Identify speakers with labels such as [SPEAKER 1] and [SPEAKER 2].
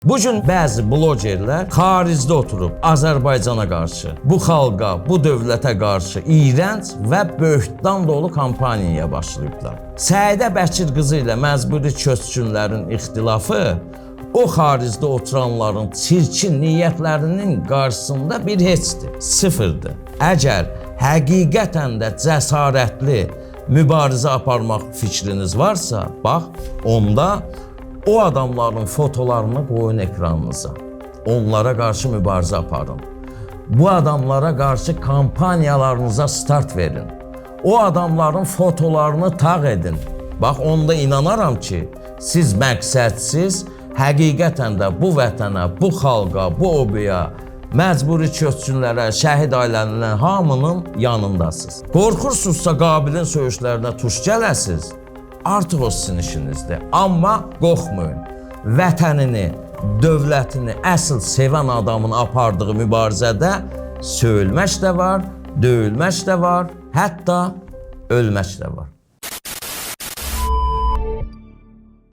[SPEAKER 1] Bu gün bəzi blogerlər xaricdə oturub Azərbaycana qarşı, bu xalqa, bu dövlətə qarşı iyrənc və böhtan dolu kampaniyaya başlayıblar. Səidə Bəkir qızı ilə məcburi köçkünlərin ixtilafı o xaricdə oturanların çirkin niyyətlərinin qarşısında bir heçdir, sıfırdır. Əgər həqiqətən də cəsarətli mübarizə aparmaq fikriniz varsa, bax, onda o adamların fotolarını qoyun ekranınıza. Onlara qarşı mübarizə aparın. Bu adamlara qarşı kampaniyalarınıza start verin. O adamların fotolarını tağ edin. Bax, onda inanaram ki, siz məqsədsiz, həqiqətən də bu vətənə, bu xalqa, bu obaya, məcburi köçkünlərə, şəhid ailələrinin hamının yanındasınız. Qorxursunuzsa Qabilin söyüşlərinə tuş gələsiz, artıq o sizin işinizdir. Amma qorxmayın. Vətənini, dövlətini əsl sevən adamın apardığı mübarizədə söyülmək də var, döyülmək də var, hətta ölmək də var.